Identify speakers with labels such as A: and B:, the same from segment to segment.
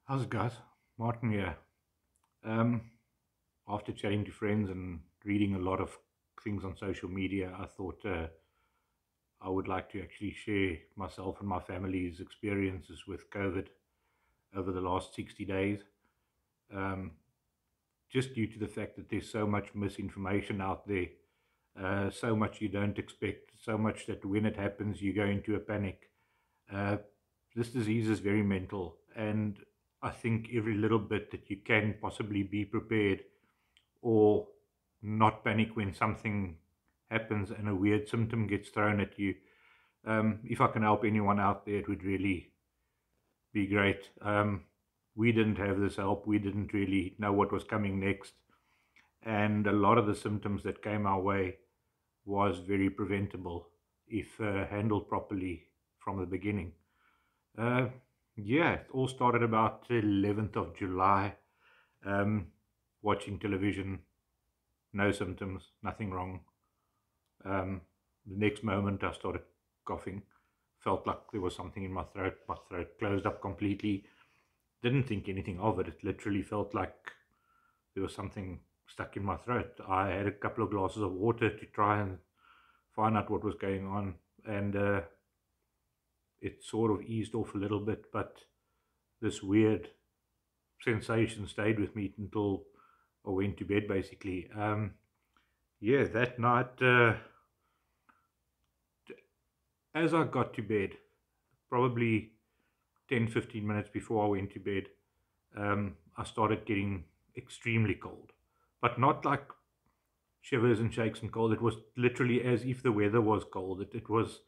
A: How's it, guys? Martin here. Um, After chatting to friends and reading a lot of things on social media, I thought I would like to actually share myself and my family's experiences with COVID over the last 60 days. Um, just due to the fact that there's so much misinformation out there, so much you don't expect, so much that when it happens, you go into a panic. Uh, this disease is very mental, and I think every little bit that you can possibly be prepared or not panic when something happens and a weird symptom gets thrown at you. If I can help anyone out there, it would really be great. We didn't have this help. We didn't really know what was coming next. And a lot of the symptoms that came our way was very preventable if handled properly from the beginning. Uh, yeah, it all started about the 11th of July. Um, Watching television, no symptoms, nothing wrong. The next moment, I started coughing. Felt like there was something in my throat. My throat closed up completely. Didn't think anything of it. It literally felt like there was something stuck in my throat. I had a couple of glasses of water to try and find out what was going on, and it sort of eased off a little bit, but this weird sensation stayed with me until I went to bed, basically. Yeah, that night, as I got to bed, probably 10-15 minutes before I went to bed, I started getting extremely cold, but not like shivers and shakes and cold. It was literally as if the weather was cold. It was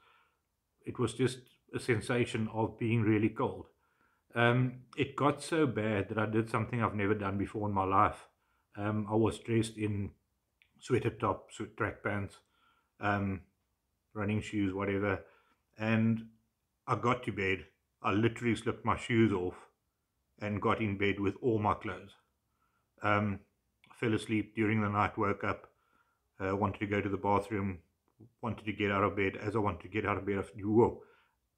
A: just a sensation of being really cold. It got so bad that I did something I've never done before in my life. I was dressed in sweater top, track pants, um, running shoes, whatever, and I got to bed. I literally slipped my shoes off and got in bed with all my clothes. Um, Fell asleep during the night, woke up, wanted to go to the bathroom, wanted to get out of bed. As I wanted to get out of bed, I said, whoa,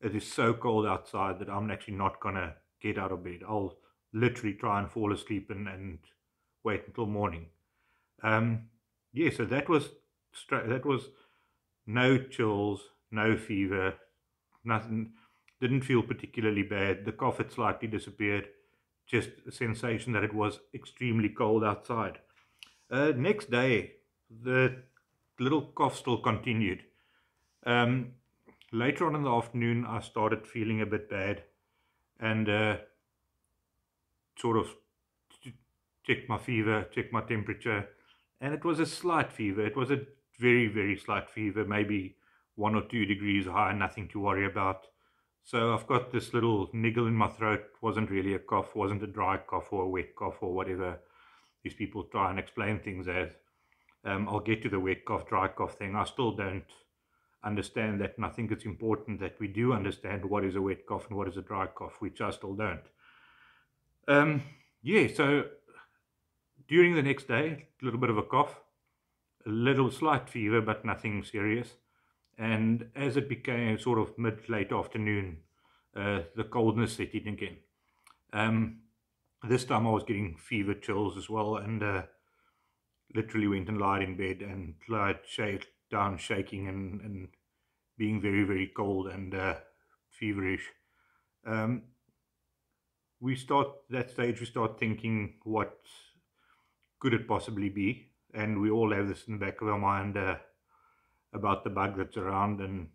A: it is so cold outside that I'm actually not going to get out of bed. I'll literally try and fall asleep and wait until morning. Um, yeah, so that was no chills, no fever, nothing. Didn't feel particularly bad. The cough had slightly disappeared. Just a sensation that it was extremely cold outside. Next day, the little cough still continued. Um, Later on in the afternoon, I started feeling a bit bad and sort of checked my fever, checked my temperature, and it was a slight fever. It was a very, very slight fever, maybe 1 or 2 degrees high, nothing to worry about. So I've got this little niggle in my throat. Wasn't really a cough, wasn't a dry cough or a wet cough or whatever these people try and explain things as. I'll get to the wet cough, dry cough thing. I still don't understand that, and I think it's important that we do understand what is a wet cough and what is a dry cough, which I still don't. Um, yeah, so during the next day, a little bit of a cough, a little slight fever, but nothing serious. And as it became sort of mid late afternoon, the coldness set in again. Um, this time I was getting fever chills as well, and literally went and lied in bed and lied down, shaking and being very, very cold and feverish. Um, we start that stage. We start thinking, what could it possibly be? And we all have this in the back of our mind about the bug that's around, and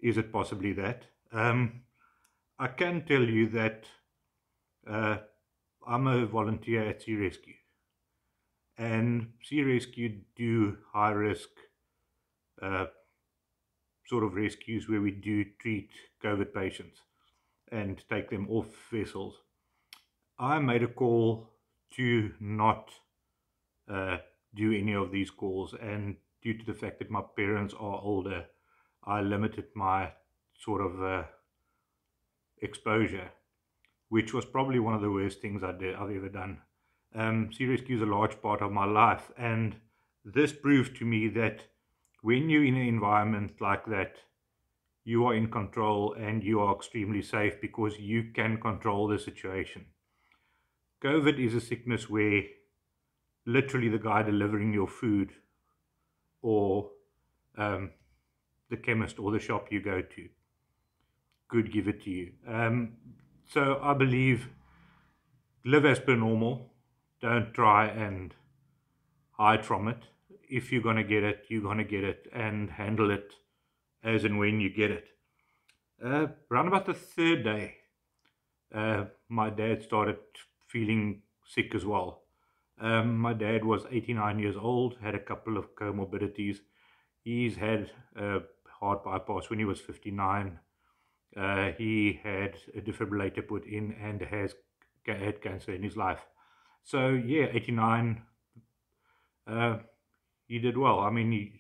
A: is it possibly that? I can tell you that uh, I'm a volunteer at Sea Rescue, and Sea Rescue do high risk uh, sort of rescues where we do treat COVID patients and take them off vessels. I made a call to not uh, do any of these calls, and due to the fact that my parents are older, I limited my sort of exposure, which was probably one of the worst things I've ever done. Sea rescue is a large part of my life, and this proved to me that when you're in an environment like that, you are in control and you are extremely safe because you can control the situation. COVID is a sickness where literally the guy delivering your food, or the chemist or the shop you go to, could give it to you. So I believe, live as per normal. Don't try and hide from it. If you're going to get it, you're going to get it, and handle it as and when you get it. Around about the third day, my dad started feeling sick as well. My dad was 89 years old, had a couple of comorbidities. He's had a heart bypass when he was 59. He had a defibrillator put in and has had cancer in his life. So yeah, 89, he did well. I mean,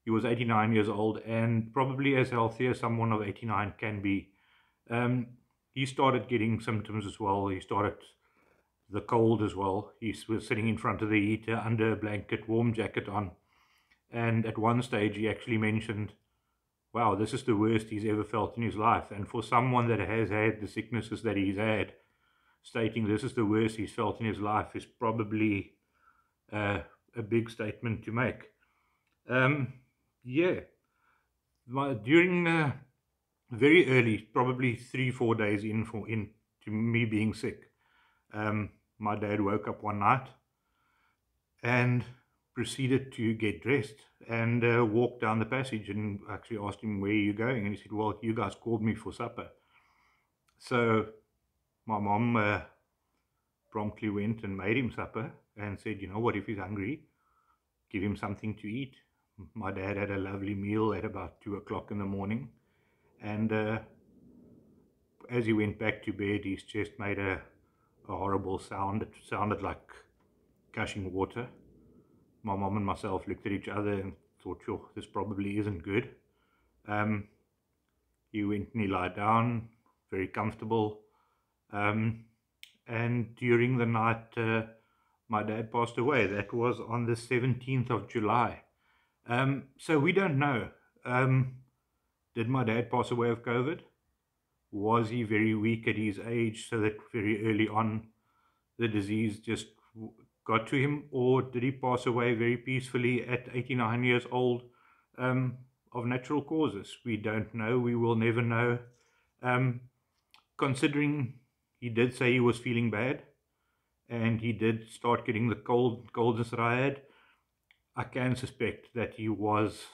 A: he was 89 years old and probably as healthy as someone of 89 can be. He started getting symptoms as well. He started the cold as well. He was sitting in front of the heater under a blanket, warm jacket on. And at one stage, he actually mentioned, wow, this is the worst he's ever felt in his life. And for someone that has had the sicknesses that he's had, stating this is the worst he's felt in his life is probably a big statement to make. Yeah, during very early, probably 3-4 days into me being sick, my dad woke up one night and proceeded to get dressed and walk down the passage, and actually asked him, where are you going? And he said, well, you guys called me for supper. So my mom promptly went and made him supper and said, you know what, if he's hungry, give him something to eat. My dad had a lovely meal at about 2 o'clock in the morning, and as he went back to bed, his chest made a horrible sound. It sounded like gushing water. My mom and myself looked at each other and thought, sure, this probably isn't good. He went and he lied down, very comfortable. And during the night, my dad passed away. That was on the 17th of July. So we don't know. Did my dad pass away of COVID? Was he very weak at his age so that very early on the disease just got to him? Or did he pass away very peacefully at 89 years old of natural causes? We don't know. We will never know. Considering he did say he was feeling bad and he did start getting the coldness that I had, I can suspect that he was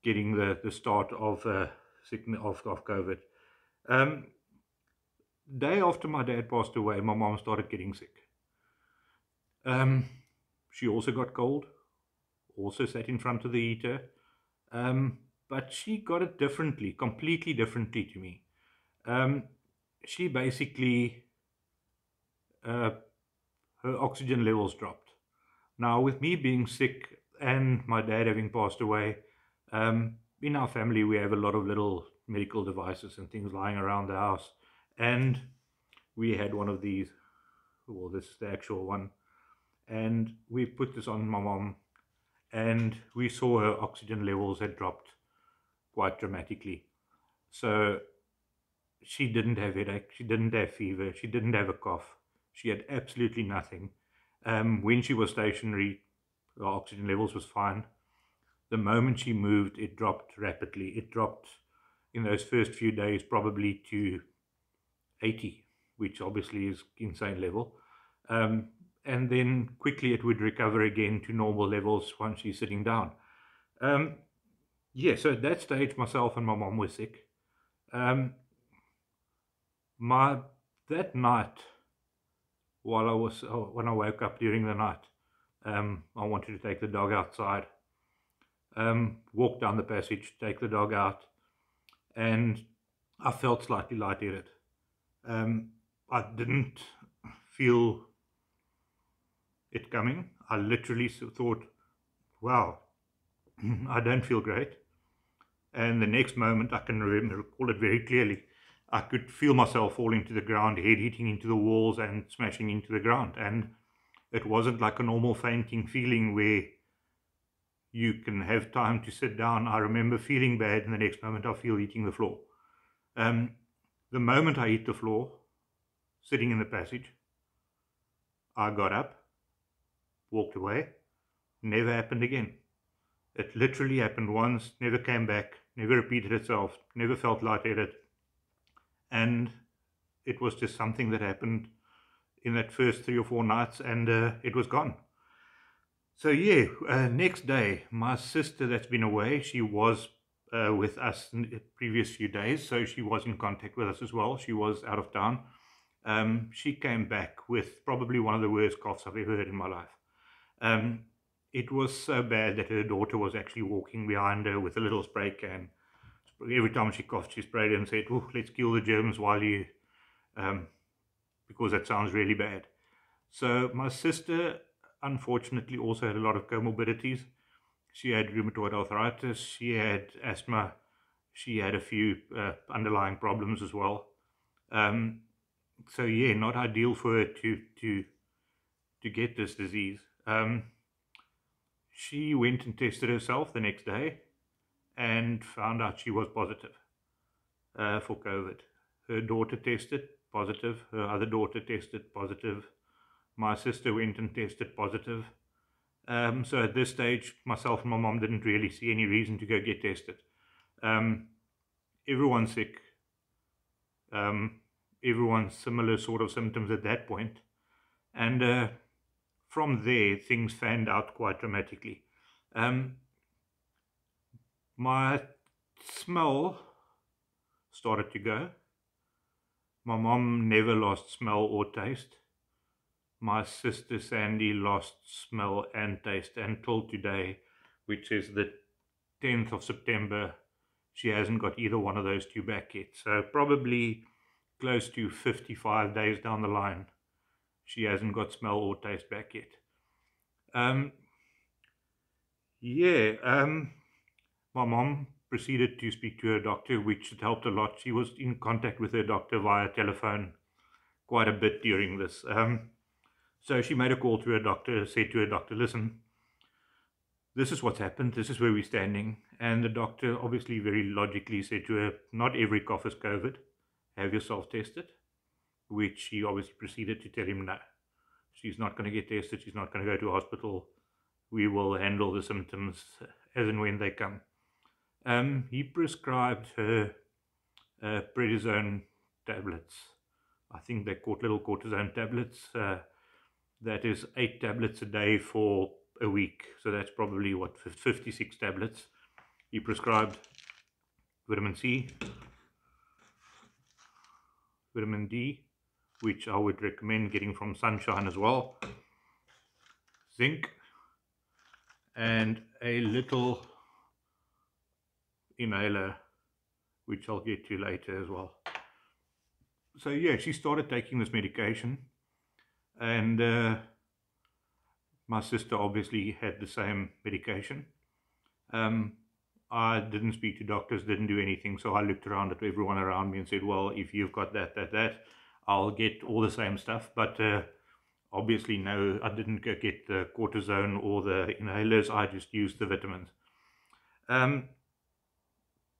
A: getting the start of sickness of COVID. Day after my dad passed away, my mom started getting sick. She also got cold, also sat in front of the heater, but she got it differently, completely differently to me. She basically, her oxygen levels dropped. Now, with me being sick and my dad having passed away, in our family we have a lot of little medical devices and things lying around the house, and we had one of these. Well, this is the actual one, and we put this on my mom, and we saw her oxygen levels had dropped quite dramatically. So she didn't have headache, she didn't have fever, she didn't have a cough, she had absolutely nothing. When she was stationary, the oxygen levels was fine. The moment she moved, it dropped rapidly. It dropped in those first few days probably to 80, which obviously is insane level. And then quickly it would recover again to normal levels once she's sitting down. Yeah, so at that stage, myself and my mom were sick. That night, when I woke up during the night, I wanted to take the dog outside. Walk down the passage, take the dog out, and I felt slightly lightheaded. I didn't feel it coming. I literally thought, wow, I don't feel great. And the next moment, I can recall it very clearly, I could feel myself falling to the ground, head hitting into the walls and smashing into the ground. And it wasn't like a normal fainting feeling where you can have time to sit down. I remember feeling bad, and the next moment I feel hitting the floor. The moment I hit the floor, sitting in the passage. I got up, walked away, never happened again. It literally happened once, never came back, never repeated itself, never felt lightheaded. And it was just something that happened in that first 3 or 4 nights, and it was gone. So yeah, next day, my sister that's been away, she was with us in the previous few days, so she was in contact with us as well. She was out of town. She came back with probably one of the worst coughs I've ever heard in my life. It was so bad that her daughter was actually walking behind her with a little spray can. Every time she coughed, she sprayed it and said, "Oh, let's kill the germs while you," because that sounds really bad. So my sister, unfortunately, also had a lot of comorbidities. She had rheumatoid arthritis, she had asthma, she had a few underlying problems as well. So yeah, not ideal for her to get this disease. She went and tested herself the next day and found out she was positive for COVID. Her daughter tested positive, her other daughter tested positive, my sister went and tested positive. So at this stage, myself and my mom didn't really see any reason to go get tested. Everyone's sick. Everyone's similar sort of symptoms at that point. And from there, things fanned out quite dramatically. My smell started to go. My mom never lost smell or taste. My sister Sandy lost smell and taste until today, which is the 10th of September. She hasn't got either one of those two back yet. So probably close to 55 days down the line, she hasn't got smell or taste back yet. My mom proceeded to speak to her doctor, which helped a lot. She was in contact with her doctor via telephone quite a bit during this. So she made a call to her doctor, said to her doctor, "Listen, this is what's happened, this is where we're standing." And the doctor obviously very logically said to her, "Not every cough is COVID. Have yourself tested," which she obviously proceeded to tell him no. She's not going to get tested, she's not going to go to a hospital. We will handle the symptoms as and when they come. He prescribed her prednisone tablets. I think they're called little cortisone tablets. That is 8 tablets a day for a week. So that's probably, 56 tablets. He prescribed vitamin C, vitamin D, which I would recommend getting from sunshine as well, zinc, and a little inhaler, which I'll get to later as well. So yeah, she started taking this medication, and my sister obviously had the same medication. I didn't speak to doctors, didn't do anything, so I looked around at everyone around me and said, "Well, if you've got that, I'll get all the same stuff." But obviously, no, I didn't go get the cortisone or the inhalers, I just used the vitamins.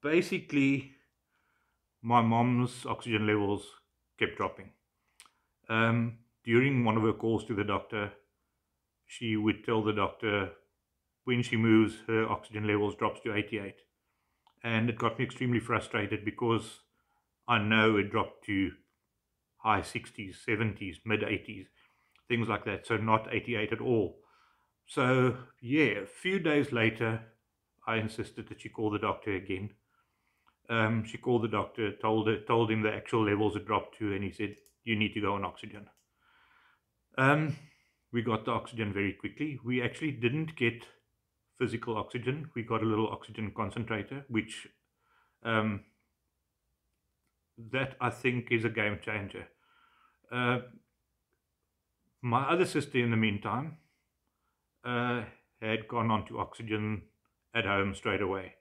A: Basically, my mom's oxygen levels kept dropping. During one of her calls to the doctor, she would tell the doctor when she moves, her oxygen levels drops to 88. And it got me extremely frustrated because I know it dropped to high 60s, 70s, mid 80s, things like that. So not 88 at all. So yeah, a few days later, I insisted that she call the doctor again. She called the doctor, told him the actual levels had dropped to, and he said, "You need to go on oxygen." We got the oxygen very quickly. We actually didn't get physical oxygen. We got a little oxygen concentrator, which that I think is a game changer. My other sister, in the meantime, had gone on to oxygen at home straight away.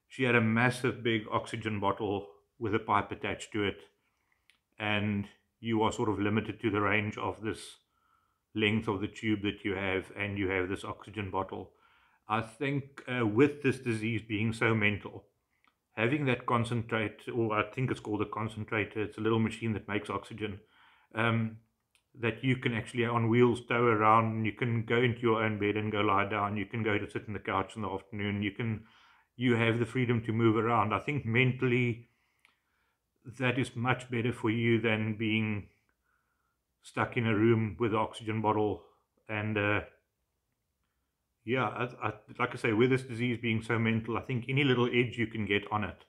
A: She had a massive big oxygen bottle with a pipe attached to it, and you are sort of limited to the range of this length of the tube that you have, and you have this oxygen bottle. I think with this disease being so mental, having that concentrate, or I think it's called a concentrator, it's a little machine that makes oxygen, um, that you can actually on wheels tow around, and you can go into your own bed and go lie down. You can go to sit on the couch in the afternoon. You have the freedom to move around. I think mentally that is much better for you than being stuck in a room with an oxygen bottle. And yeah, like I say, with this disease being so mental, I think any little edge you can get on it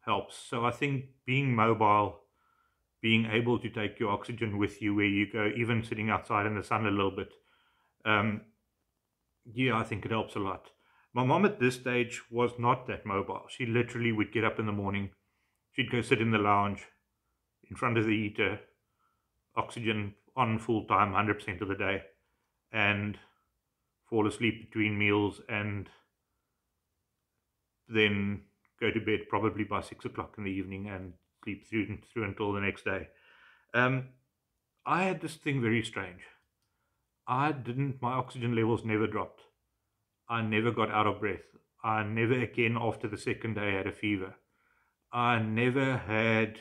A: helps. So I think being mobile, being able to take your oxygen with you where you go, even sitting outside in the sun a little bit, um, yeah, I think it helps a lot. My mom at this stage was not that mobile. She literally would get up in the morning, she'd go sit in the lounge in front of the heater, oxygen on full time, 100% of the day, and fall asleep between meals, and then go to bed probably by 6 o'clock in the evening and sleep through until the next day. Um, I had this thing very strange. My oxygen levels never dropped. I never got out of breath. I never again after the second day had a fever. I never had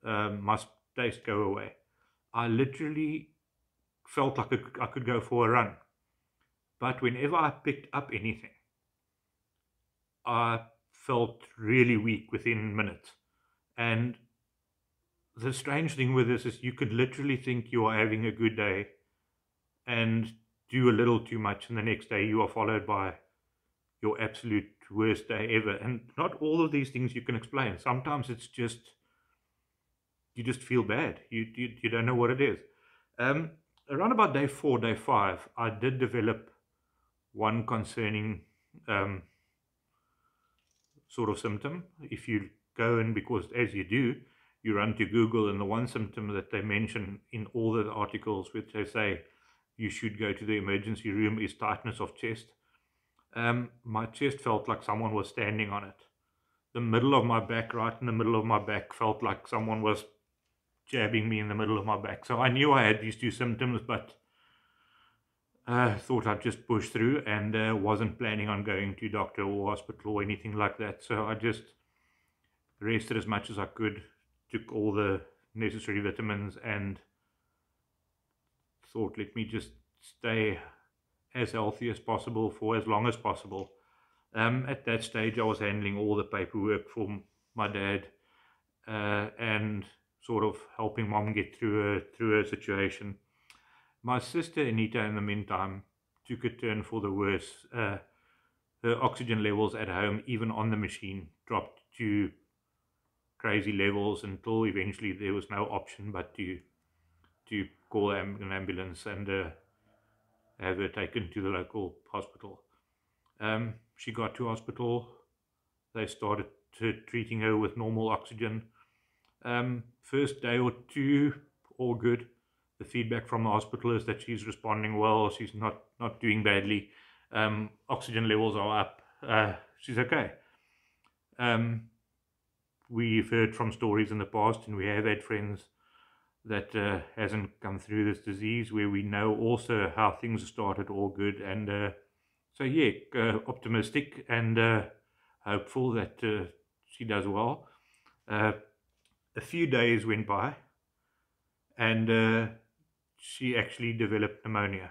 A: my taste go away. I literally felt like I could go for a run. But whenever I picked up anything, I felt really weak within minutes. And the strange thing with this is you could literally think you are having a good day and do a little too much, and the next day you are followed by your absolute worst day ever. And not all of these things you can explain. Sometimes it's just you just feel bad. You don't know what it is. Um, Around about day 4, day 5, I did develop one concerning sort of symptom. If you go in, because as you do, you run to Google, and the one symptom that they mention in all the articles, which they say you should go to the emergency room, is tightness of chest. My chest felt like someone was standing on it. The middle of my back, right in the middle of my back, felt like someone was jabbing me in the middle of my back. So I knew I had these two symptoms, but thought I'd just push through, and wasn't planning on going to doctor or hospital or anything like that. So I just rested as much as I could, took all the necessary vitamins, and thought, let me just stay as healthy as possible for as long as possible. At that stage, I was handling all the paperwork for my dad, and sort of helping mom get through her situation. My sister Anita, in the meantime, took a turn for the worse. Her oxygen levels at home, even on the machine, dropped to crazy levels until eventually there was no option but to call an ambulance and have her taken to the local hospital. She got to hospital. They started treating her with normal oxygen. First day or two, all good. The feedback from the hospital is that she's responding well. She's not doing badly. Oxygen levels are up. She's okay. We've heard from stories in the past, and we have had friends that hasn't come through this disease, where we know also how things started all good. And so yeah, optimistic and hopeful that she does well. A few days went by, and she actually developed pneumonia.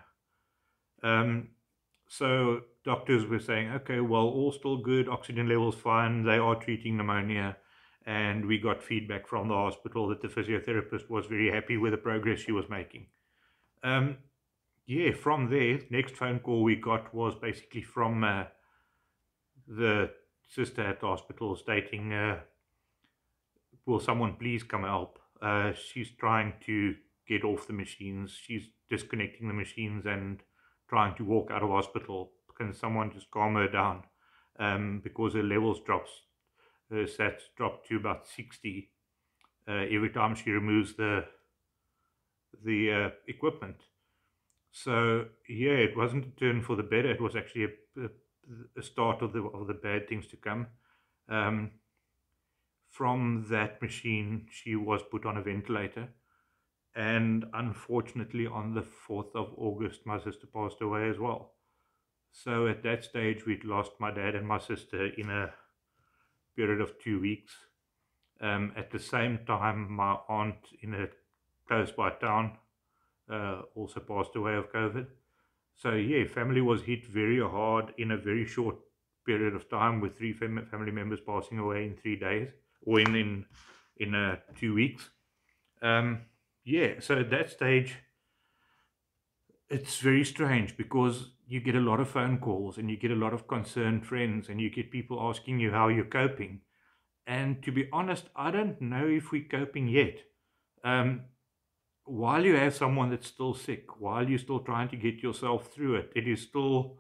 A: So doctors were saying, okay, well, all still good, oxygen levels fine, they are treating pneumonia. And we got feedback from the hospital that the physiotherapist was very happy with the progress she was making. Yeah, from there, next phone call we got was basically from the sister at the hospital stating, will someone please come help? She's trying to get off the machines. She's disconnecting the machines and trying to walk out of hospital. Can someone just calm her down? Because her levels drops. Her sats drop to about 60 every time she removes the equipment. So yeah, it wasn't a turn for the better. It was actually a start of the bad things to come. From that machine, she was put on a ventilator, and unfortunately, on the 4th of August, my sister passed away as well. So at that stage, we'd lost my dad and my sister in a period of 2 weeks. At the same time, my aunt in a close by town also passed away of COVID. So yeah, family was hit very hard in a very short period of time, with three family members passing away in 3 days, or in 2 weeks. Um, yeah, so at that stage, it's very strange because you get a lot of phone calls and you get a lot of concerned friends and you get people asking you how you're coping. And to be honest, I don't know if we're coping yet. Um, while you have someone that's still sick, while you're still trying to get yourself through it, it is still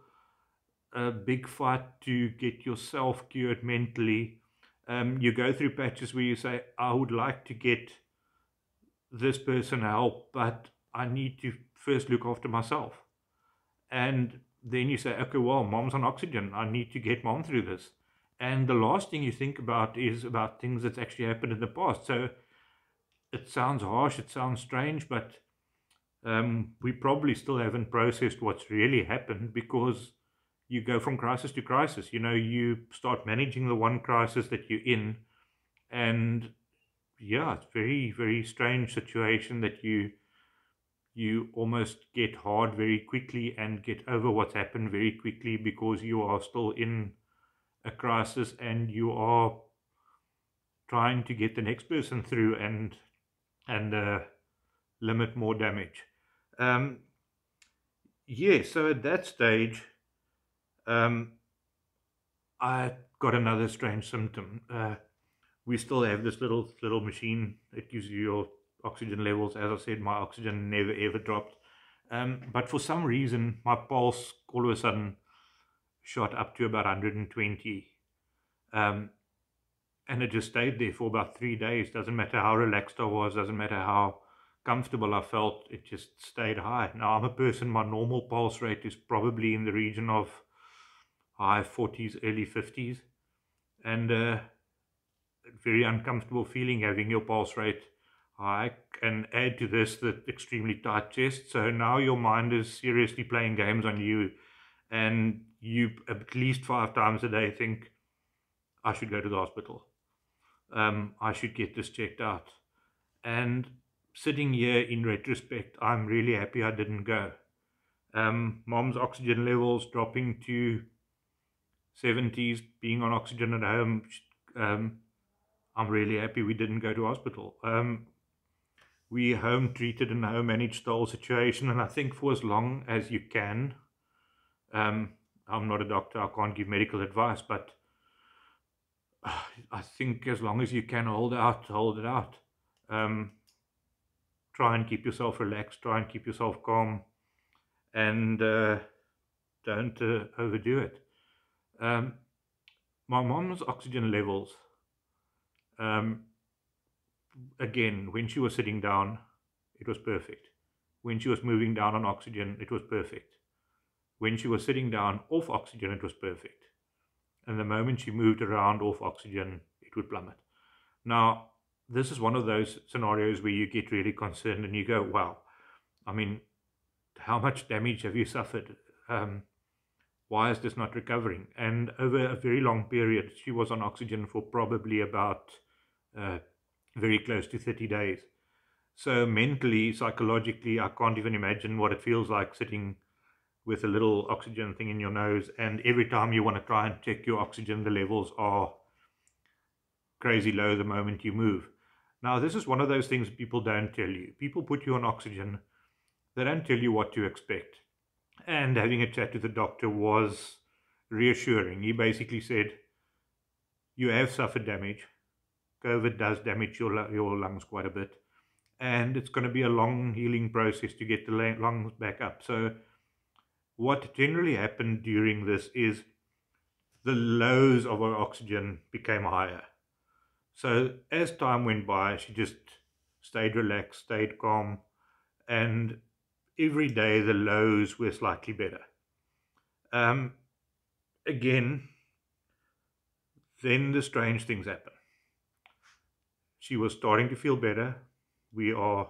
A: a big fight to get yourself cured mentally. You go through patches where you say, I would like to get this person help, but I need to first look after myself. And then you say, okay, well, mom's on oxygen. I need to get mom through this. And the last thing you think about is about things that's actually happened in the past. So it sounds harsh, it sounds strange, but we probably still haven't processed what's really happened, because you go from crisis to crisis. You start managing the one crisis that you're in, and yeah, it's very, very strange situation that you almost get hard very quickly and get over what's happened very quickly, because you are still in a crisis and you are trying to get the next person through and limit more damage. Um, yeah, so at that stage, um, I got another strange symptom. We still have this little machine that gives you your oxygen levels. As I said, my oxygen never ever dropped. But for some reason, my pulse all of a sudden shot up to about 120. Um, and it just stayed there for about 3 days. Doesn't matter how relaxed I was, doesn't matter how comfortable I felt, it just stayed high. Now, I'm a person, my normal pulse rate is probably in the region of high 40s, early 50s. And very uncomfortable feeling having your pulse rate high, and add to this the extremely tight chest. So now your mind is seriously playing games on you, and you at least 5 times a day think, I should go to the hospital. I should get this checked out. And sitting here in retrospect, I'm really happy I didn't go. Mom's oxygen levels dropping to 70s, being on oxygen at home. I'm really happy we didn't go to hospital. We home treated and home managed the whole situation, and I think for as long as you can, I'm not a doctor, I can't give medical advice, but I think as long as you can hold out, hold it out. Try and keep yourself relaxed, try and keep yourself calm, and don't overdo it. My mom's oxygen levels, um, again, when she was sitting down, it was perfect. When she was moving down on oxygen, it was perfect. When she was sitting down off oxygen, it was perfect. And the moment she moved around off oxygen, it would plummet. Now, this is one of those scenarios where you get really concerned and you go, wow, I mean, how much damage have you suffered? Why is this not recovering? And over a very long period, she was on oxygen for probably about very close to 30 days. So mentally, psychologically, I can't even imagine what it feels like sitting with a little oxygen thing in your nose, and every time you want to try and check your oxygen, the levels are crazy low the moment you move. Now, this is one of those things people don't tell you. People put you on oxygen, they don't tell you what to expect. And having a chat with the doctor was reassuring. He basically said, you have suffered damage. COVID does damage your lungs quite a bit. And it's going to be a long healing process to get the lungs back up. So what generally happened during this is the lows of her oxygen became higher. So as time went by, she just stayed relaxed, stayed calm, and every day the lows were slightly better. Again, then the strange things happen. She was starting to feel better. We are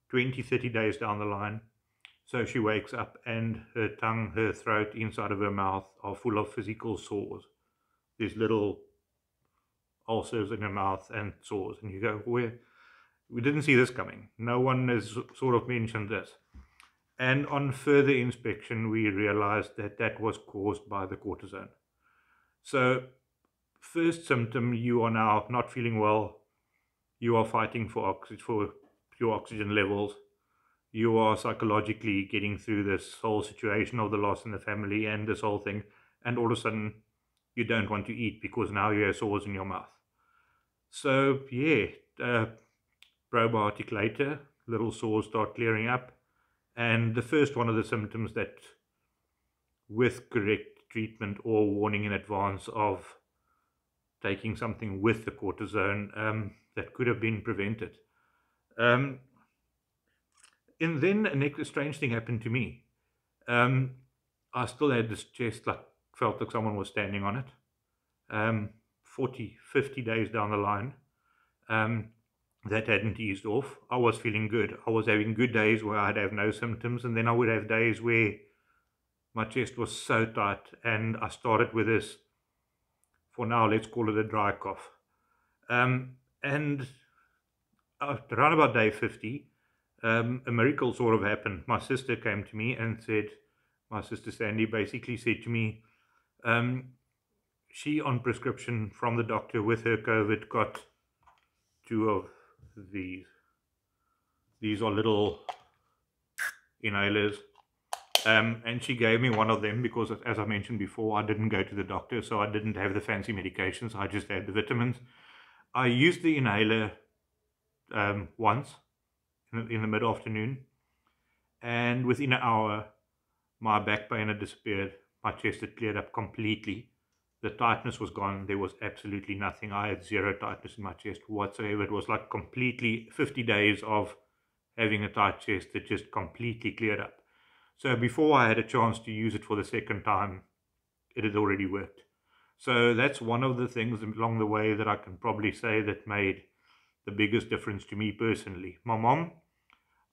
A: 20, 30 days down the line. So she wakes up and her tongue, her throat, inside of her mouth are full of physical sores. These little ulcers in her mouth and sores. And you go, we didn't see this coming. No one has sort of mentioned this. And on further inspection, we realized that that was caused by the cortisone. So, first symptom, you are now not feeling well. You are fighting for your oxygen levels. You are psychologically getting through this whole situation of the loss in the family and this whole thing. And all of a sudden, you don't want to eat because now you have sores in your mouth. So, yeah, probiotic later, little sores start clearing up. And the first one of the symptoms that, with correct treatment or warning in advance of taking something with the cortisone, that could have been prevented. And then a strange thing happened to me. I still had this chest, like, felt like someone was standing on it. 40, 50 days down the line, that hadn't eased off. I was feeling good. I was having good days where I'd have no symptoms, and then I would have days where my chest was so tight, and I started with this, for now, let's call it a dry cough. And around about day 50, a miracle sort of happened. My sister came to me and said, my sister Sandy basically said to me, she on prescription from the doctor with her COVID got 2 of these. These are little inhalers. And she gave me one of them because, as I mentioned before, I didn't go to the doctor, so I didn't have the fancy medications. I just had the vitamins. I used the inhaler once in the mid-afternoon, and within an hour, my back pain had disappeared. My chest had cleared up completely. The tightness was gone. There was absolutely nothing. I had zero tightness in my chest whatsoever. It was like completely 50 days of having a tight chest that just completely cleared up. So before I had a chance to use it for the second time, it had already worked. So that's one of the things along the way that I can probably say that made the biggest difference to me personally. My mom,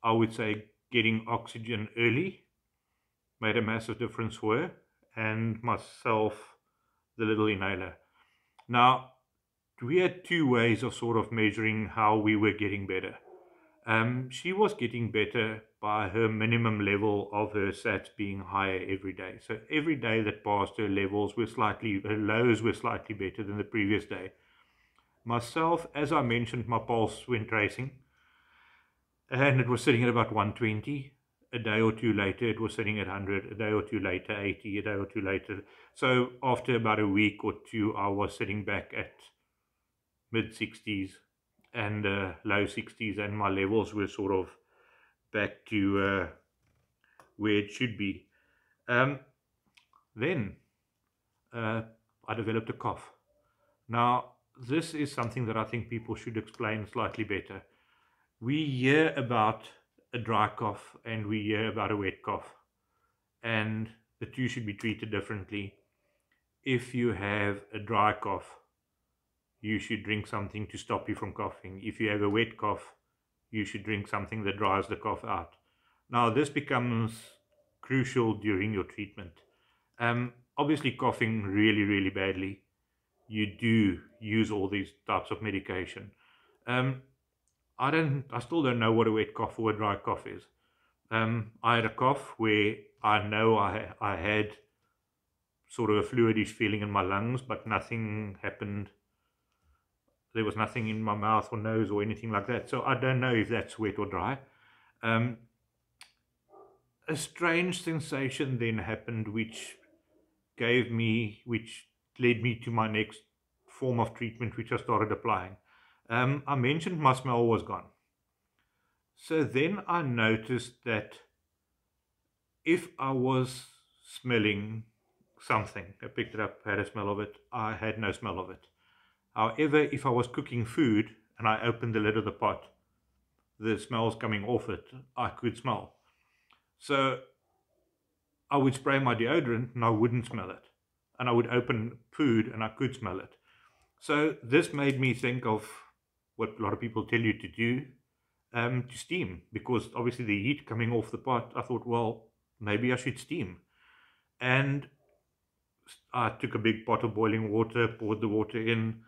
A: I would say, getting oxygen early made a massive difference for her, and myself, the little inhaler. Now, we had 2 ways of sort of measuring how we were getting better. She was getting better by her minimum level of her SATs being higher every day. So every day that passed, her lows were slightly better than the previous day. Myself, as I mentioned, my pulse went racing, and it was sitting at about 120. A day or two later, it was sitting at 100. A day or two later, 80. A day or two later. So after about a week or two, I was sitting back at mid-60s and low 60s, and my levels were sort of back to where it should be. Then I developed a cough. Now, this is something that I think people should explain slightly better. We hear about a dry cough and we hear about a wet cough, and the two should be treated differently. If you have a dry cough, you should drink something to stop you from coughing. If you have a wet cough, you should drink something that dries the cough out. Now, this becomes crucial during your treatment. Obviously, coughing really, really badly, you do use all these types of medication. I still don't know what a wet cough or a dry cough is. I had a cough where I know I had sort of a fluidish feeling in my lungs, but nothing happened. There was nothing in my mouth or nose or anything like that. So I don't know if that's wet or dry. A strange sensation then happened, which led me to my next form of treatment, which I started applying. I mentioned my smell was gone. So then I noticed that if I was smelling something, I picked it up, had a smell of it, I had no smell of it. However, if I was cooking food and I opened the lid of the pot, the smells coming off it, I could smell. So I would spray my deodorant and I wouldn't smell it. And I would open food and I could smell it. So this made me think of what a lot of people tell you to do, to steam, because obviously the heat coming off the pot, I thought, well, maybe I should steam. And I took a big pot of boiling water, poured the water in,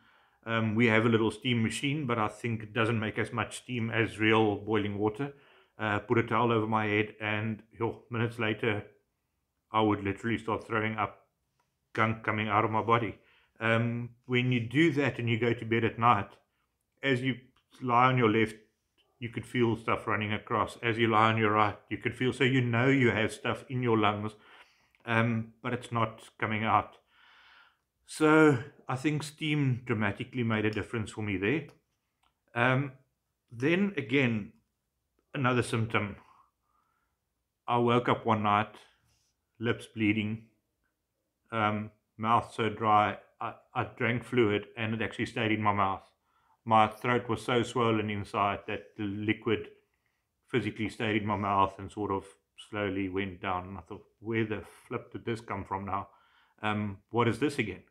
A: We have a little steam machine, but I think it doesn't make as much steam as real boiling water. Put a towel over my head, and minutes later, I would literally start throwing up gunk coming out of my body. When you do that and you go to bed at night, as you lie on your left, you could feel stuff running across. As you lie on your right, you could feel, so you know you have stuff in your lungs, but it's not coming out. So I think steam dramatically made a difference for me there. Then again, another symptom. I woke up one night, lips bleeding, mouth so dry. I drank fluid and it actually stayed in my mouth. My throat was so swollen inside that the liquid physically stayed in my mouth and sort of slowly went down. And I thought, where the flip did this come from now? What is this again?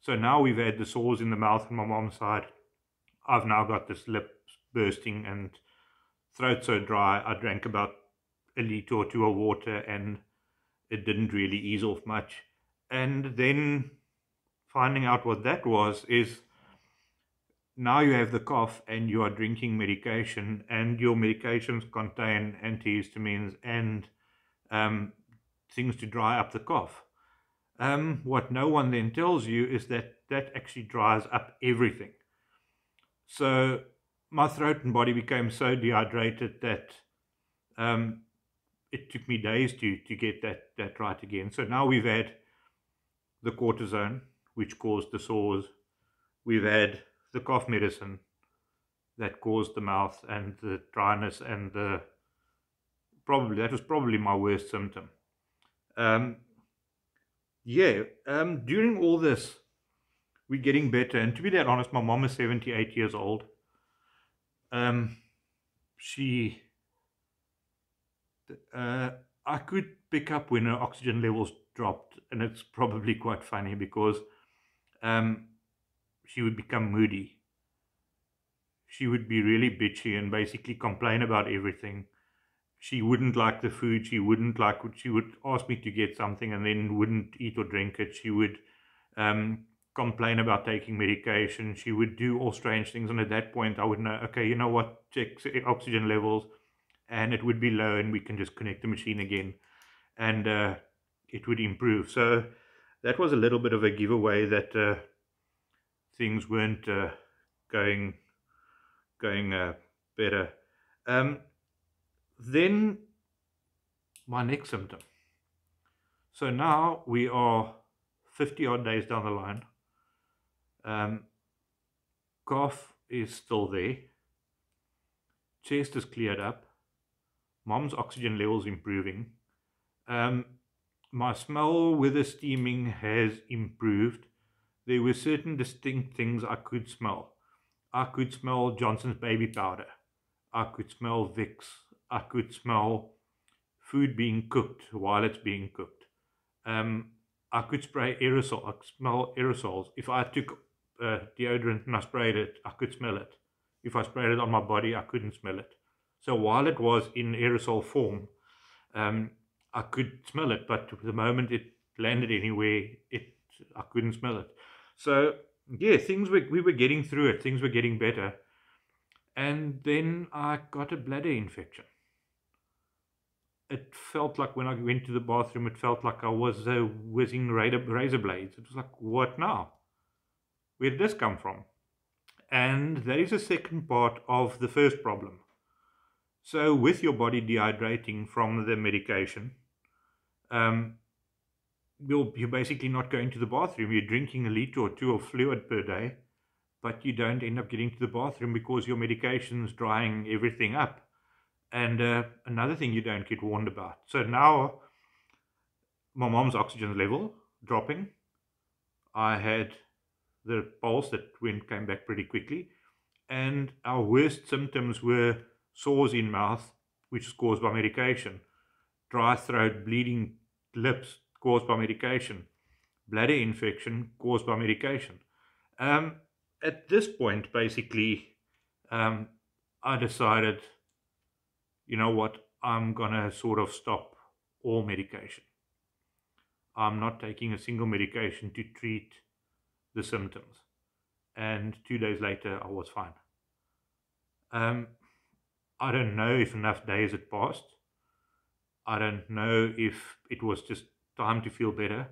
A: So now we've had the sores in the mouth on my mom's side. I've now got this lip bursting and throat so dry. I drank about a litre or two of water and it didn't really ease off much. And then finding out what that was is now you have the cough and you are drinking medication, and your medications contain antihistamines and things to dry up the cough. What no one then tells you is that that actually dries up everything. So my throat and body became so dehydrated that it took me days to get that right again. So now we've had the cortisone, which caused the sores. We've had the cough medicine that caused the mouth and the dryness, and that was probably my worst symptom. During all this, we're getting better. And to be that honest, my mom is 78 years old. I could pick up when her oxygen levels dropped, and it's probably quite funny because she would become moody. She would be really bitchy and basically complain about everything. She wouldn't like the food. She would ask me to get something and then wouldn't eat or drink it. She would complain about taking medication. She would do all strange things. And at that point, I would know, okay, you know what, check oxygen levels, and it would be low, and we can just connect the machine again, and it would improve. So that was a little bit of a giveaway that things weren't going better. Then my next symptom. So now we are 50 odd days down the line. Cough is still there. Chest is cleared up. Mom's oxygen levels improving. My smell with the steaming has improved. There were certain distinct things I could smell. I could smell Johnson's baby powder. I could smell Vicks. I could smell food being cooked while it's being cooked. I could spray aerosol. I could smell aerosols. If I took deodorant and I sprayed it, I could smell it. If I sprayed it on my body, I couldn't smell it. So while it was in aerosol form, I could smell it, but the moment it landed anywhere, I couldn't smell it. So yeah, we were getting through it. Things were getting better. And then I got a bladder infection. It felt like when I went to the bathroom, it felt like I was whizzing razor blades. It was like, what now? Where did this come from? And that is the second part of the first problem. So with your body dehydrating from the medication, you're basically not going to the bathroom. You're drinking a litre or two of fluid per day, but you don't end up getting to the bathroom because your medication's drying everything up. And another thing you don't get warned about. So now my mom's oxygen level dropping. I had the pulse that came back pretty quickly. And our worst symptoms were sores in mouth, which is caused by medication, dry throat, bleeding lips caused by medication, bladder infection caused by medication. At this point, basically, I decided, you know what, I'm going to sort of stop all medication. I'm not taking a single medication to treat the symptoms. and 2 days later I was fine. I don't know if enough days had passed. I don't know if it was just time to feel better.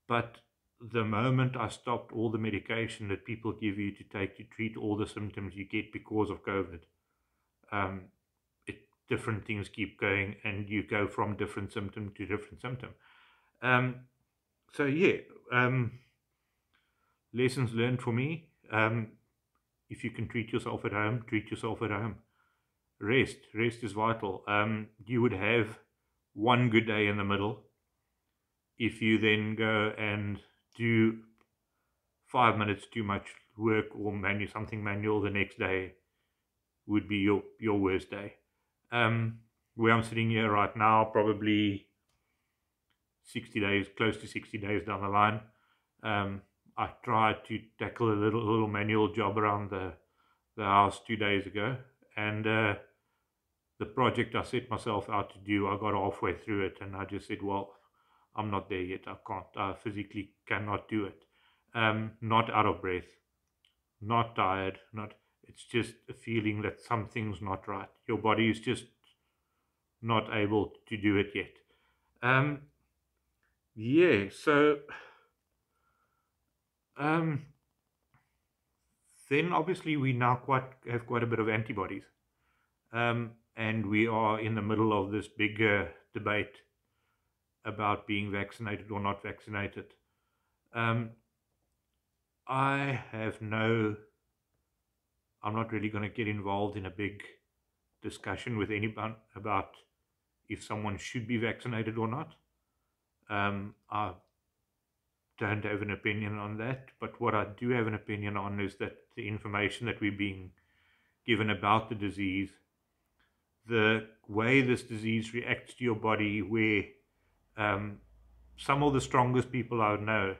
A: But the moment I stopped all the medication that people give you to take to treat all the symptoms you get because of COVID, um, different things keep going, and you go from different symptom to different symptom. Um, so yeah, lessons learned for me. If you can treat yourself at home, treat yourself at home. Rest is vital. You would have one good day in the middle. If you then go and do 5 minutes too much work or something manual, the next day would be your worst day. Where I'm sitting here right now, probably 60 days, close to 60 days down the line, I tried to tackle a little manual job around the house 2 days ago, and the project I set myself out to do, I got halfway through it, and I just said, well, I'm not there yet. I can't. I physically cannot do it. Not out of breath, not tired, not. It's just a feeling that something's not right. Your body is just not able to do it yet. Yeah. So then obviously we now have quite a bit of antibodies, and we are in the middle of this bigger debate about being vaccinated or not vaccinated. I'm not really going to get involved in a big discussion with anyone about if someone should be vaccinated or not. I don't have an opinion on that, but what I do have an opinion on is that the information that we're being given about the disease, the way this disease reacts to your body, where some of the strongest people I know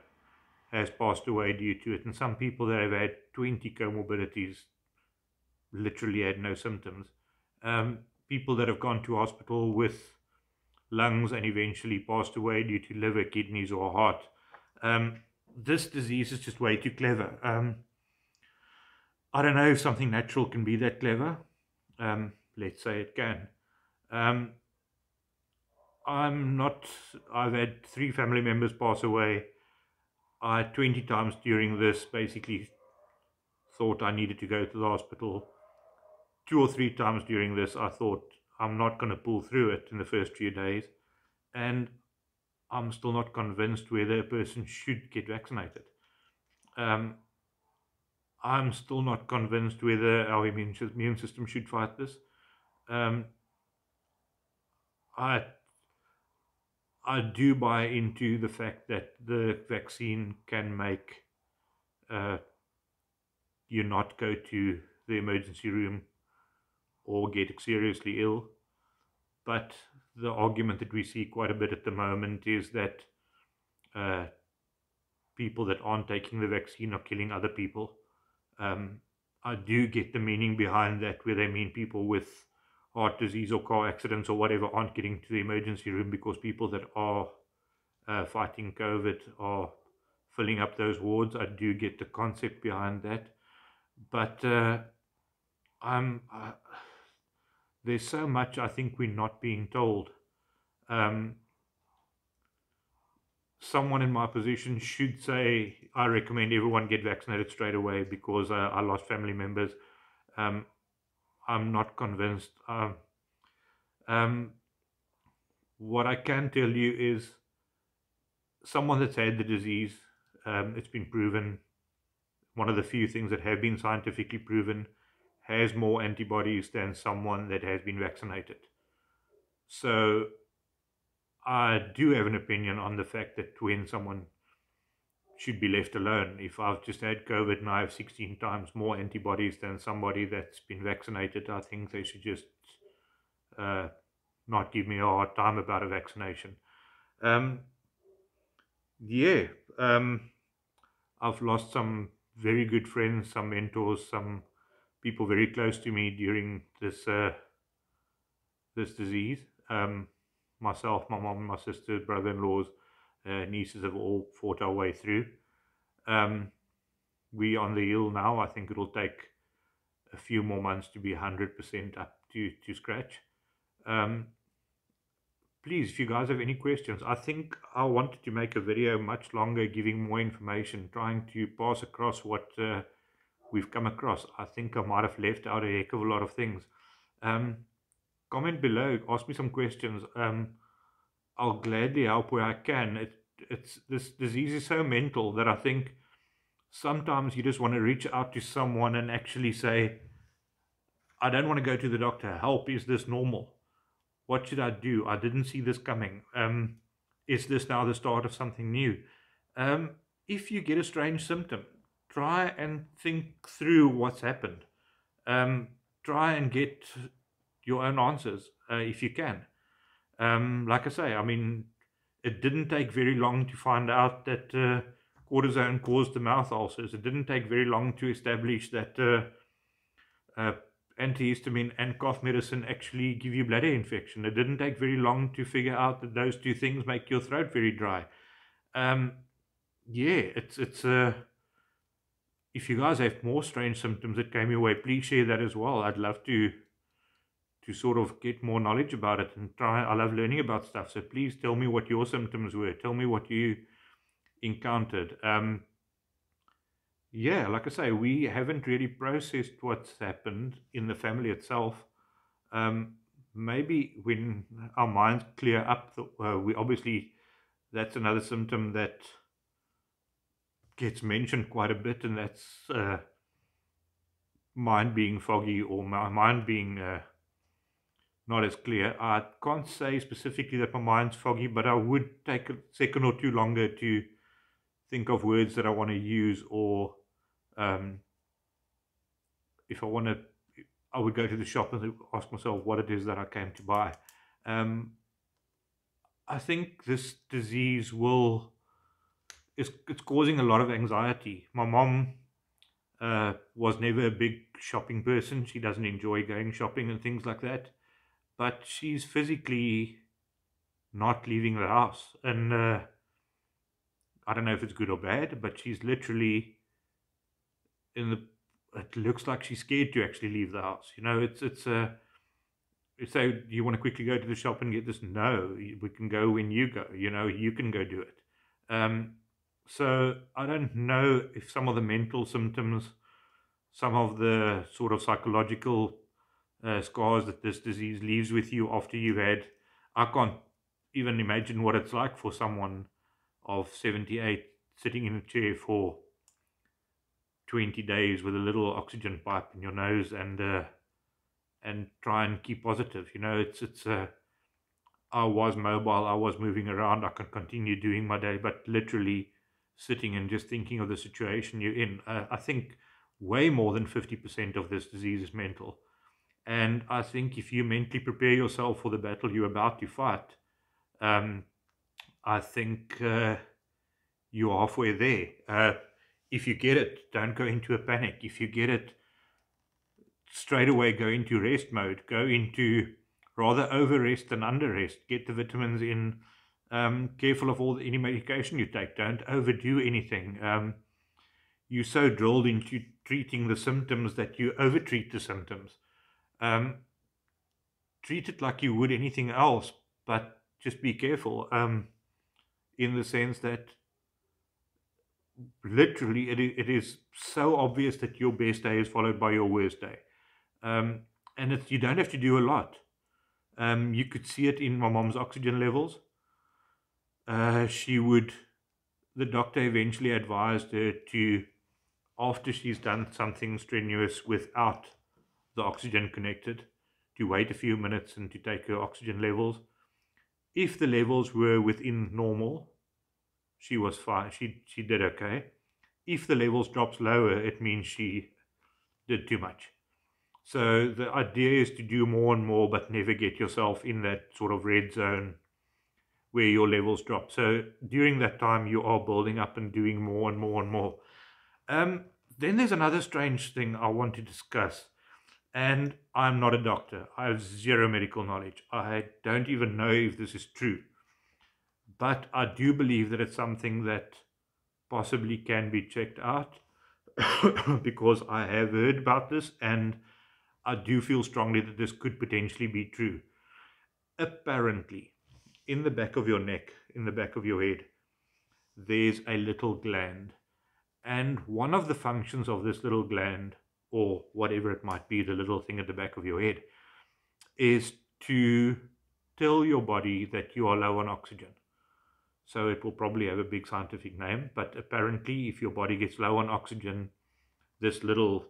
A: has passed away due to it, and some people that have had 20 comorbidities literally had no symptoms. People that have gone to hospital with lungs and eventually passed away due to liver, kidneys, or heart. This disease is just way too clever. I don't know if something natural can be that clever. Let's say it can. I've had 3 family members pass away. I 20 times during this basically thought I needed to go to the hospital. 2 or 3 times during this I thought I'm not going to pull through it in the first few days, and I'm still not convinced whether a person should get vaccinated. I'm still not convinced whether our immune system should fight this. I do buy into the fact that the vaccine can make you not go to the emergency room or get seriously ill. But the argument that we see quite a bit at the moment is that people that aren't taking the vaccine are killing other people. I do get the meaning behind that, where they mean people with heart disease or car accidents or whatever aren't getting to the emergency room because people that are fighting COVID are filling up those wards. I do get the concept behind that. But there's so much I think we're not being told. Someone in my position should say, I recommend everyone get vaccinated straight away because I lost family members. I'm not convinced. What I can tell you is someone that's had the disease, it's been proven, one of the few things that have been scientifically proven, has more antibodies than someone that has been vaccinated. So I do have an opinion on the fact that when someone should be left alone. If I've just had COVID and I have 16 times more antibodies than somebody that's been vaccinated, I think they should just not give me a hard time about a vaccination. I've lost some very good friends, some mentors, some people very close to me during this disease. Myself, my mom, my sister, brother-in-laws, nieces have all fought our way through. we on the hill now. I think it'll take a few more months to be 100% up to scratch. Um, Please, if you guys have any questions, I think I wanted to make a video much longer, giving more information, trying to pass across what we've come across. I think I might have left out a heck of a lot of things. Um, Comment below, ask me some questions. I'll gladly help where I can. It's this disease is so mental that I think sometimes you just want to reach out to someone and actually say, I don't want to go to the doctor. Help, is this normal? What should I do? I didn't see this coming. Is this now the start of something new? If you get a strange symptom, try and think through what's happened. Try and get your own answers if you can. Like I say, I mean, it didn't take very long to find out that cortisone caused the mouth ulcers. It didn't take very long to establish that antihistamine and cough medicine actually give you bladder infection. It didn't take very long to figure out that those two things make your throat very dry. Yeah, it's if you guys have more strange symptoms that came your way, please share that as well. I'd love to sort of get more knowledge about it and try. I love learning about stuff, so please tell me what your symptoms were. Tell me what you encountered. Yeah, like I say, we haven't really processed what's happened in the family itself. Maybe when our minds clear up, we obviously, that's another symptom that gets mentioned quite a bit, and that's mind being foggy or my mind being not as clear. I can't say specifically that my mind's foggy, but I would take a second or two longer to think of words that I want to use, or if I want to, I would go to the shop and ask myself what it is that I came to buy. I think this disease it's causing a lot of anxiety. My mom was never a big shopping person. She doesn't enjoy going shopping and things like that. But she's physically not leaving the house. And I don't know if it's good or bad, but she's literally it looks like she's scared to actually leave the house. You know, it's so do you want to quickly go to the shop and get this? No, we can go when you go. You know, you can go do it. So I don't know if some of the mental symptoms, some of the sort of psychological scars that this disease leaves with you after you've had, I can't even imagine what it's like for someone of 78 sitting in a chair for 20 days with a little oxygen pipe in your nose and try and keep positive. You know, it's I was mobile, I was moving around, I could continue doing my day, but literally sitting and just thinking of the situation you're in. I think way more than 50% of this disease is mental. And I think if you mentally prepare yourself for the battle you're about to fight, I think you're halfway there. If you get it, don't go into a panic. If you get it, straight away go into rest mode. Go into rather over rest than under rest. Get the vitamins in. Careful of any medication you take. Don't overdo anything. You're so drilled into treating the symptoms that you overtreat the symptoms. Treat it like you would anything else, but just be careful. In the sense that literally it is so obvious that your best day is followed by your worst day. And you don't have to do a lot. You could see it in my mom's oxygen levels. The doctor eventually advised her to, after she's done something strenuous without the oxygen connected, to wait a few minutes and to take her oxygen levels. If the levels were within normal, she was fine. She did okay. If the levels drops lower, it means she did too much. So the idea is to do more and more, but never get yourself in that sort of red zone where your levels drop. So during that time, you are building up and doing more and more and more. Then there's another strange thing I want to discuss. And I'm not a doctor. I have zero medical knowledge. I don't even know if this is true. But I do believe that it's something that possibly can be checked out. because I have heard about this and I do feel strongly that this could potentially be true. Apparently, in the back of your neck, in the back of your head, there's a little gland. And one of the functions of this little gland, or whatever it might be, the little thing at the back of your head, is to tell your body that you are low on oxygen. So it will probably have a big scientific name, but apparently, if your body gets low on oxygen, this little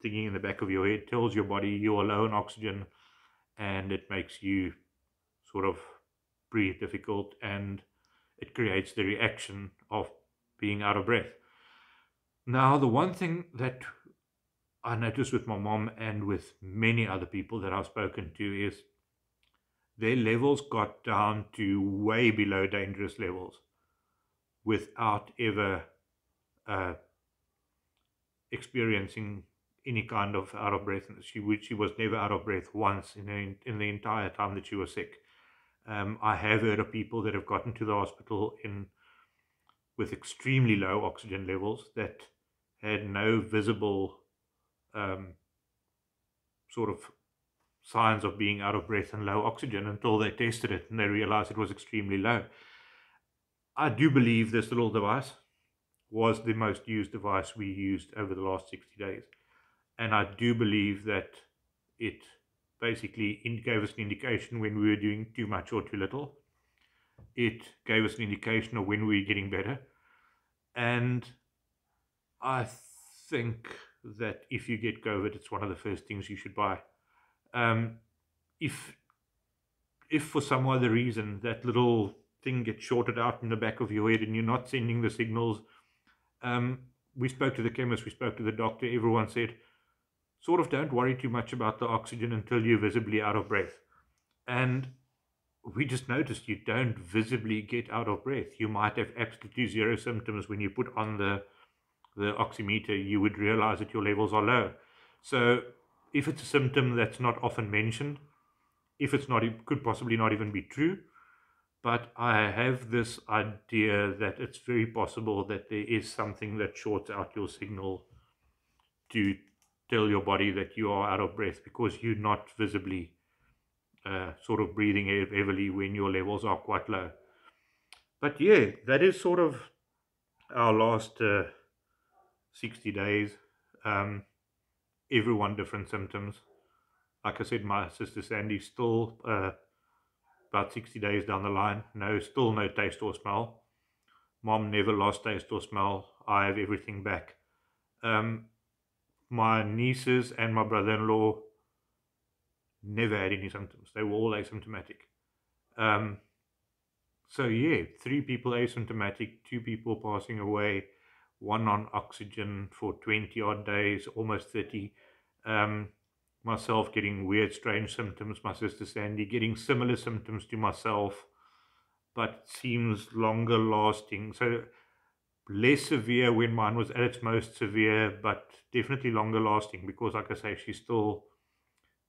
A: thingy in the back of your head tells your body you are low on oxygen, and it makes you sort of breathe difficult, and it creates the reaction of being out of breath. Now, the one thing that I noticed with my mom and with many other people that I've spoken to is their levels got down to way below dangerous levels without ever uh, experiencing any kind of out of breathness. She was never out of breath once in the entire time that she was sick. I have heard of people that have gotten to the hospital with extremely low oxygen levels that had no visible um, sort of signs of being out of breath and low oxygen until they tested it and they realized it was extremely low. I do believe this little device was the most used device we used over the last 60 days. And I do believe that it basically gave us an indication when we were doing too much or too little. It gave us an indication of when we were getting better. And I think that if you get COVID, it's one of the first things you should buy. Um, if for some other reason that little thing gets shorted out in the back of your head and you're not sending the signals, we spoke to the chemist, we spoke to the doctor, everyone said, sort of don't worry too much about the oxygen until you're visibly out of breath. And we just noticed you don't visibly get out of breath. You might have absolutely zero symptoms. When you put on the oximeter, you would realize that your levels are low. So if it's a symptom that's not often mentioned, if it's not, it could possibly not even be true. But I have this idea that it's very possible that there is something that shorts out your signal to tell your body that you are out of breath because you're not visibly sort of breathing heavily when your levels are quite low. But yeah, that is sort of our last 60 days. Everyone different symptoms. Like I said, my sister Sandy's still about 60 days down the line. Still no taste or smell. Mom never lost taste or smell. I have everything back. My nieces and my brother-in-law never had any symptoms. They were all asymptomatic. So yeah, 3 people asymptomatic, 2 people passing away, 1 on oxygen for 20 odd days, almost 30. Myself getting weird, strange symptoms. My sister Sandy getting similar symptoms to myself, but seems longer lasting. So less severe when mine was at its most severe, but definitely longer lasting because, like I say, she's still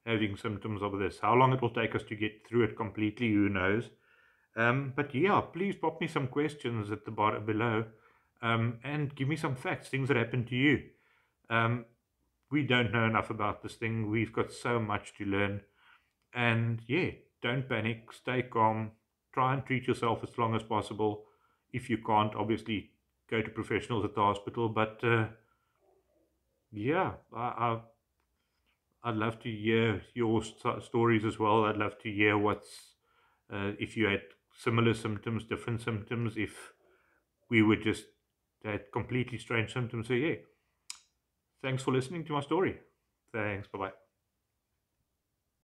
A: having symptoms of this. How long it will take us to get through it completely, who knows? But yeah, please pop me some questions at the bottom below, and give me some facts, things that happened to you. We don't know enough about this thing. We've got so much to learn. And yeah, don't panic, stay calm, try and treat yourself as long as possible. If you can't, obviously go to professionals at the hospital. But yeah, I'd love to hear your stories as well. I'd love to hear if you had similar symptoms, different symptoms, if we were just had completely strange symptoms. So yeah, thanks for listening to my story. Thanks, bye-bye.